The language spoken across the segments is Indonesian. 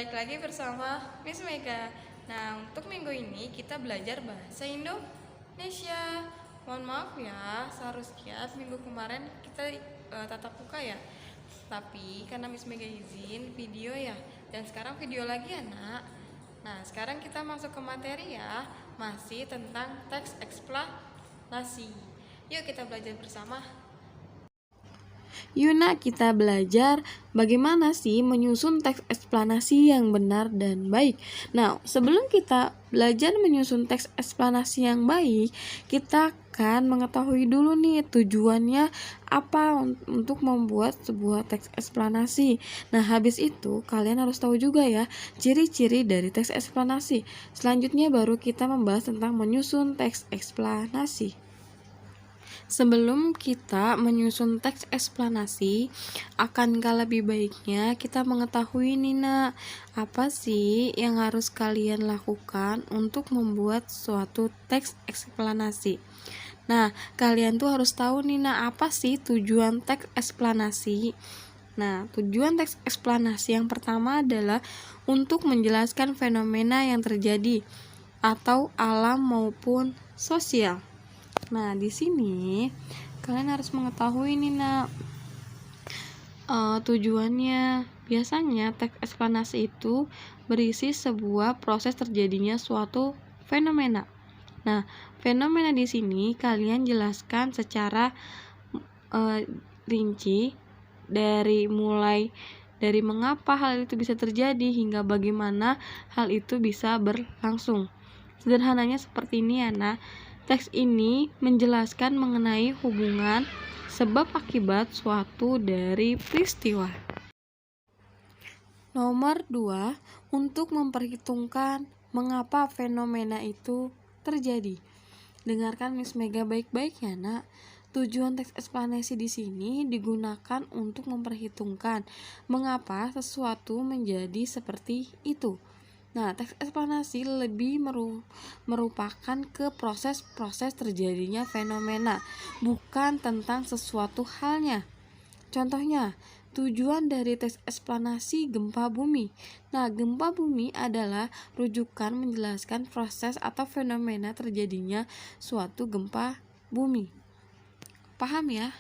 Balik lagi bersama Miss Mega. Nah, untuk minggu ini kita belajar bahasa Indonesia. Mohon maaf ya, seharusnya minggu kemarin kita tatap muka ya. Tapi karena Miss Mega izin video ya, dan sekarang video lagi ya nak. Nah, sekarang kita masuk ke materi ya, masih tentang teks eksplanasi. Yuk kita belajar bersama. Yuna, kita belajar bagaimana sih menyusun teks eksplanasi yang benar dan baik. Nah, sebelum kita belajar menyusun teks eksplanasi yang baik, kita akan mengetahui dulu nih tujuannya apa untuk membuat sebuah teks eksplanasi. Nah, habis itu kalian harus tahu juga ya ciri-ciri dari teks eksplanasi. Selanjutnya baru kita membahas tentang menyusun teks eksplanasi. Sebelum kita menyusun teks eksplanasi, akankah lebih baiknya kita mengetahui nih nak, apa sih yang harus kalian lakukan untuk membuat suatu teks eksplanasi. Nah, kalian tuh harus tahu nih nak, apa sih tujuan teks eksplanasi. Nah, tujuan teks eksplanasi yang pertama adalah untuk menjelaskan fenomena yang terjadi atau alam maupun sosial. Nah, di sini kalian harus mengetahui nih nak, tujuannya. Biasanya teks eksplanasi itu berisi sebuah proses terjadinya suatu fenomena. Nah, fenomena di sini kalian jelaskan secara rinci mulai dari mengapa hal itu bisa terjadi hingga bagaimana hal itu bisa berlangsung. Sederhananya seperti ini ya nak. Teks ini menjelaskan mengenai hubungan sebab akibat suatu dari peristiwa. Nomor 2, untuk memperhitungkan mengapa fenomena itu terjadi. Dengarkan Miss Mega baik-baik ya nak. Tujuan teks eksplanasi di sini digunakan untuk memperhitungkan mengapa sesuatu menjadi seperti itu. Nah, teks eksplanasi lebih merupakan ke proses-proses terjadinya fenomena, bukan tentang sesuatu halnya. Contohnya, tujuan dari teks eksplanasi gempa bumi. Nah, gempa bumi adalah rujukan menjelaskan proses atau fenomena terjadinya suatu gempa bumi. Paham ya?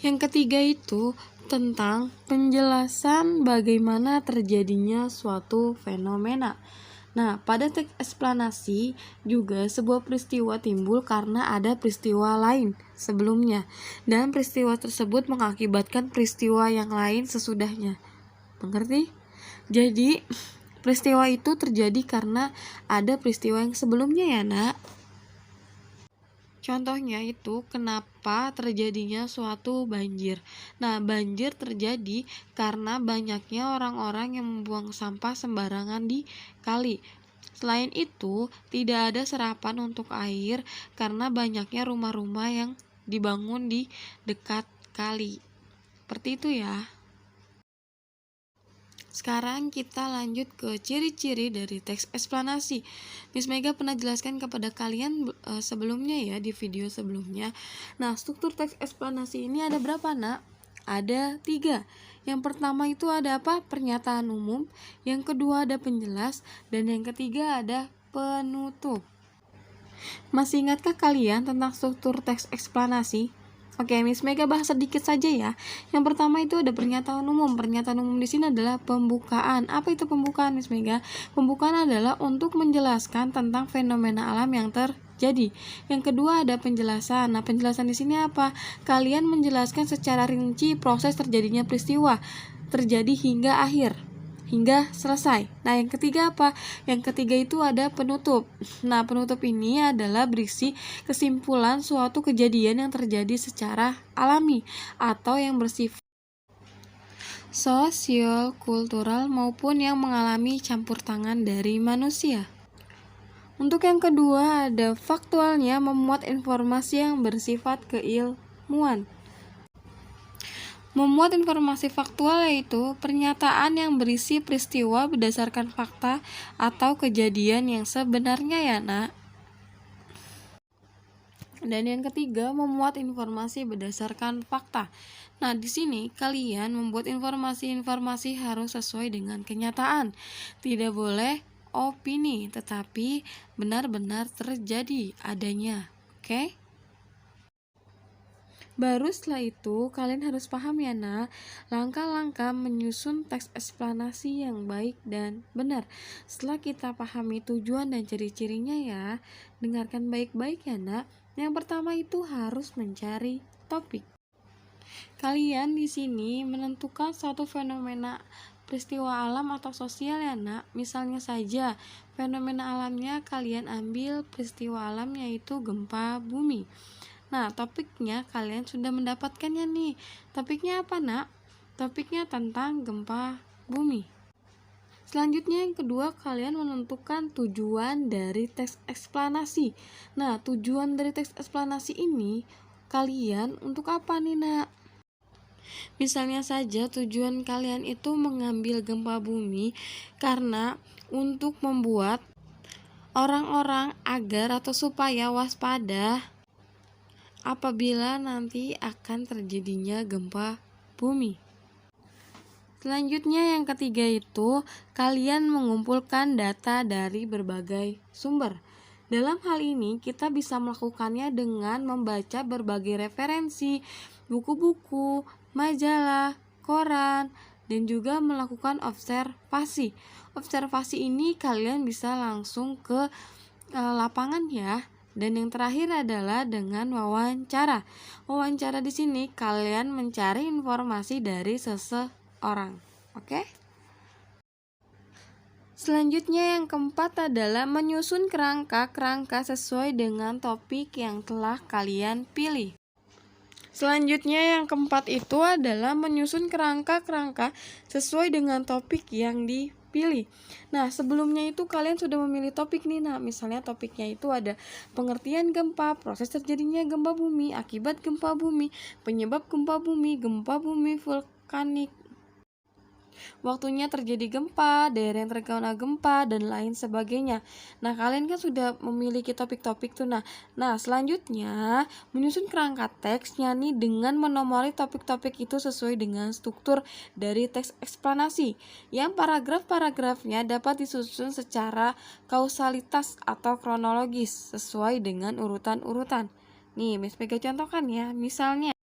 Yang ketiga itu tentang penjelasan bagaimana terjadinya suatu fenomena. Nah, pada teks eksplanasi juga sebuah peristiwa timbul karena ada peristiwa lain sebelumnya, dan peristiwa tersebut mengakibatkan peristiwa yang lain sesudahnya. Mengerti? Jadi, peristiwa itu terjadi karena ada peristiwa yang sebelumnya ya nak. Contohnya itu kenapa terjadinya suatu banjir. Nah, banjir terjadi karena banyaknya orang-orang yang membuang sampah sembarangan di kali. Selain itu, tidak ada serapan untuk air karena banyaknya rumah-rumah yang dibangun di dekat kali. Seperti itu ya. Sekarang kita lanjut ke ciri-ciri dari teks eksplanasi. Miss Mega pernah jelaskan kepada kalian sebelumnya ya, di video sebelumnya. Nah, struktur teks eksplanasi ini ada berapa nak? Ada 3. Yang pertama itu ada apa? Pernyataan umum. Yang kedua ada penjelas. Dan yang ketiga ada penutup. Masih ingatkah kalian tentang struktur teks eksplanasi? Oke, Miss Mega bahas sedikit saja ya. Yang pertama itu ada pernyataan umum. Pernyataan umum di sini adalah pembukaan. Apa itu pembukaan, Miss Mega? Pembukaan adalah untuk menjelaskan tentang fenomena alam yang terjadi. Yang kedua ada penjelasan. Nah, penjelasan di sini apa? Kalian menjelaskan secara rinci proses terjadinya peristiwa terjadi hingga akhir, hingga selesai. Nah, yang ketiga apa? Yang ketiga itu ada penutup. Nah, penutup ini adalah berisi kesimpulan suatu kejadian yang terjadi secara alami atau yang bersifat sosial, kultural maupun yang mengalami campur tangan dari manusia. Untuk yang kedua ada faktualnya, memuat informasi yang bersifat keilmuan. Memuat informasi faktual yaitu pernyataan yang berisi peristiwa berdasarkan fakta atau kejadian yang sebenarnya ya nak. Dan yang ketiga, memuat informasi berdasarkan fakta. Nah, di sini kalian membuat informasi-informasi harus sesuai dengan kenyataan. Tidak boleh opini, tetapi benar-benar terjadi adanya. Oke? Baru setelah itu, kalian harus paham ya nak, langkah-langkah menyusun teks eksplanasi yang baik dan benar. Setelah kita pahami tujuan dan ciri-cirinya ya, dengarkan baik-baik ya nak. Yang pertama itu harus mencari topik. Kalian di sini menentukan suatu fenomena peristiwa alam atau sosial ya nak. Misalnya saja, fenomena alamnya kalian ambil peristiwa alam yaitu gempa bumi. Nah, topiknya kalian sudah mendapatkannya nih. Topiknya apa nak? Topiknya tentang gempa bumi. Selanjutnya yang kedua, kalian menentukan tujuan dari teks eksplanasi. Nah, tujuan dari teks eksplanasi ini kalian untuk apa nih nak? Misalnya saja tujuan kalian itu mengambil gempa bumi karena untuk membuat orang-orang agar atau supaya waspada apabila nanti akan terjadinya gempa bumi. Selanjutnya yang ketiga itu, kalian mengumpulkan data dari berbagai sumber. Dalam hal ini, kita bisa melakukannya dengan membaca berbagai referensi, buku-buku, majalah, koran, dan juga melakukan observasi. Observasi ini kalian bisa langsung ke lapangan ya. Dan yang terakhir adalah dengan wawancara. Wawancara di sini kalian mencari informasi dari seseorang. Oke? Selanjutnya yang keempat adalah menyusun kerangka sesuai dengan topik yang telah kalian pilih. Selanjutnya yang keempat itu adalah menyusun kerangka sesuai dengan topik yang dipilih. Nah, sebelumnya itu kalian sudah memilih topik nih. Nah, misalnya topiknya itu ada pengertian gempa, proses terjadinya gempa bumi, akibat gempa bumi, penyebab gempa bumi vulkanik, waktunya terjadi gempa, daerah yang terkena gempa, dan lain sebagainya. Nah, kalian kan sudah memiliki topik-topik tuh. Nah, selanjutnya menyusun kerangka teksnya nih dengan menomori topik-topik itu sesuai dengan struktur dari teks eksplanasi. Yang paragraf-paragrafnya dapat disusun secara kausalitas atau kronologis sesuai dengan urutan-urutan. Nih, Miss Mega contohkan ya. Misalnya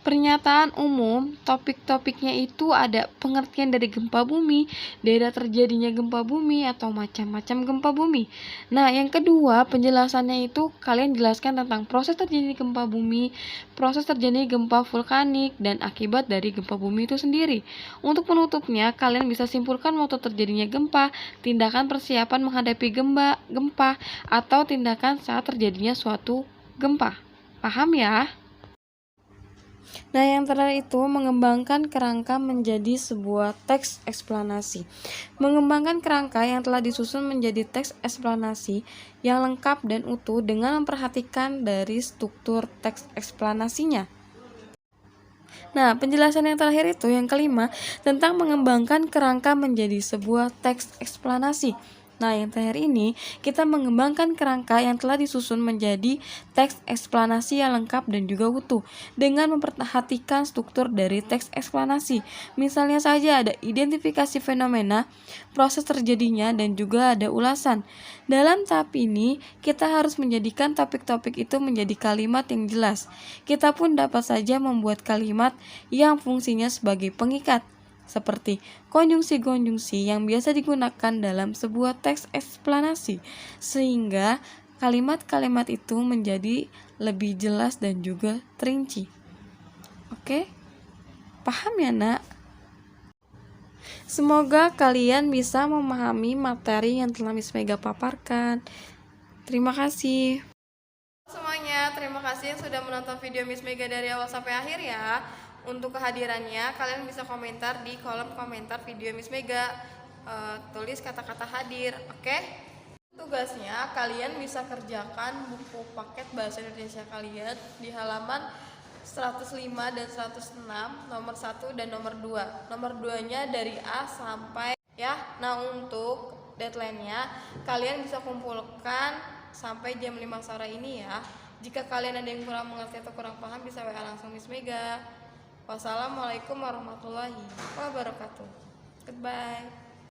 pernyataan umum, topik-topiknya itu ada pengertian dari gempa bumi, daerah terjadinya gempa bumi, atau macam-macam gempa bumi. Nah, yang kedua, penjelasannya itu kalian jelaskan tentang proses terjadinya gempa bumi, proses terjadinya gempa vulkanik, dan akibat dari gempa bumi itu sendiri. Untuk penutupnya, kalian bisa simpulkan waktu terjadinya gempa, tindakan persiapan menghadapi gempa, atau tindakan saat terjadinya suatu gempa. Paham ya? Nah, yang terakhir itu mengembangkan kerangka menjadi sebuah teks eksplanasi. Mengembangkan kerangka yang telah disusun menjadi teks eksplanasi yang lengkap dan utuh dengan memperhatikan dari struktur teks eksplanasinya. Nah, penjelasan yang terakhir itu yang kelima tentang mengembangkan kerangka menjadi sebuah teks eksplanasi. Nah, yang terakhir ini kita mengembangkan kerangka yang telah disusun menjadi teks eksplanasi yang lengkap dan juga utuh dengan memperhatikan struktur dari teks eksplanasi. Misalnya saja ada identifikasi fenomena, proses terjadinya, dan juga ada ulasan. Dalam tahap ini, kita harus menjadikan topik-topik itu menjadi kalimat yang jelas. Kita pun dapat saja membuat kalimat yang fungsinya sebagai pengikat, seperti konjungsi-konjungsi yang biasa digunakan dalam sebuah teks eksplanasi, sehingga kalimat-kalimat itu menjadi lebih jelas dan juga terinci. Oke? Paham ya, nak? Semoga kalian bisa memahami materi yang telah Miss Mega paparkan. Terima kasih. Semuanya, terima kasih yang sudah menonton video Miss Mega dari awal sampai akhir ya. Untuk kehadirannya, kalian bisa komentar di kolom komentar video Miss Mega. Tulis kata-kata hadir, oke? Tugasnya, kalian bisa kerjakan buku paket bahasa Indonesia kalian di halaman 105 dan 106, nomor 1 dan nomor 2. Nomor 2-nya dari A sampai ya. Nah, untuk deadline-nya, kalian bisa kumpulkan sampai jam 5 sore ini ya. Jika kalian ada yang kurang mengerti atau kurang paham bisa WA langsung Miss Mega. Wassalamualaikum warahmatullahi wabarakatuh. Goodbye.